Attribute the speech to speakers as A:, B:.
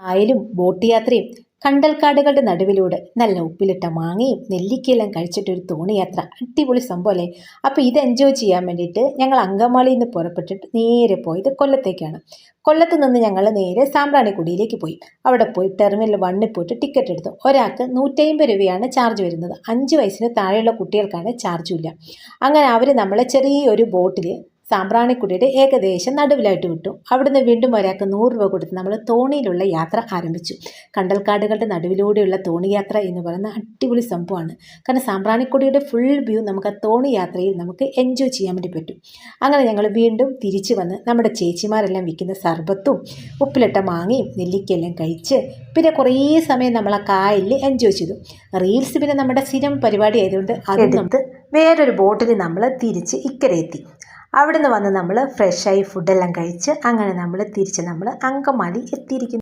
A: കായലും ബോട്ട് യാത്രയും കണ്ടൽക്കാടുകളുടെ നടുവിലൂടെ നല്ല ഉപ്പിലിട്ട മാങ്ങയും നെല്ലിക്കയെല്ലാം കഴിച്ചിട്ടൊരു തോണിയാത്ര അടിപൊളി സംഭവമല്ലേ. അപ്പോൾ ഇത് എൻജോയ് ചെയ്യാൻ വേണ്ടിയിട്ട് ഞങ്ങൾ അങ്കമാലിയിൽ നിന്ന് പുറപ്പെട്ടിട്ട് നേരെ പോയത് കൊല്ലത്തേക്കാണ്. കൊല്ലത്ത് നിന്ന് ഞങ്ങൾ നേരെ സാമ്പ്രാണിക്കുടിയിലേക്ക് പോയി. അവിടെ പോയി ടെർമിനൽ 1 പോയിട്ട് ടിക്കറ്റ് എടുത്തു. ഒരാൾക്ക് 150 രൂപയാണ് ചാർജ് വരുന്നത്. 5 വയസ്സിന് താഴെയുള്ള കുട്ടികൾക്കാണ് ചാർജും ഇല്ല. അങ്ങനെ അവർ നമ്മളെ ചെറിയൊരു ബോട്ടിൽ സാമ്പ്രാണിക്കുടിയുടെ ഏകദേശം നടുവിലായിട്ട് വിട്ടു. അവിടുന്ന് വീണ്ടും ഒരാൾക്ക് 100 രൂപ കൊടുത്ത് നമ്മൾ തോണിയിലുള്ള യാത്ര ആരംഭിച്ചു. കണ്ടൽക്കാടുകളുടെ നടുവിലൂടെയുള്ള തോണി യാത്ര എന്ന് പറയുന്ന അടിപൊളി സംഭവമാണ്. കാരണം സാമ്പ്രാണിക്കുടിയുടെ ഫുൾ വ്യൂ നമുക്ക് ആ തോണി യാത്രയിൽ നമുക്ക് എൻജോയ് ചെയ്യാൻ വേണ്ടി പറ്റും. അങ്ങനെ ഞങ്ങൾ വീണ്ടും തിരിച്ചു വന്ന് നമ്മുടെ ചേച്ചിമാരെല്ലാം വിൽക്കുന്ന സർബത്തും ഉപ്പിലിട്ട മാങ്ങയും നെല്ലിക്കയെല്ലാം കഴിച്ച് പിന്നെ കുറേ സമയം നമ്മൾ ആ കായലിൽ എൻജോയ് ചെയ്തു. റീൽസ് പിന്നെ നമ്മുടെ സ്ഥിരം പരിപാടി ആയതുകൊണ്ട് അതെടുത്ത് വേറൊരു ബോട്ടിൽ നമ്മൾ തിരിച്ച് ഇക്കരെ എത്തി. അവിടുന്ന് വന്ന് നമ്മൾ ഫ്രഷായി ഫുഡെല്ലാം കഴിച്ച് അങ്ങനെ നമ്മൾ തിരിച്ച് അങ്കമാലി എത്തിയിരിക്കുന്നു.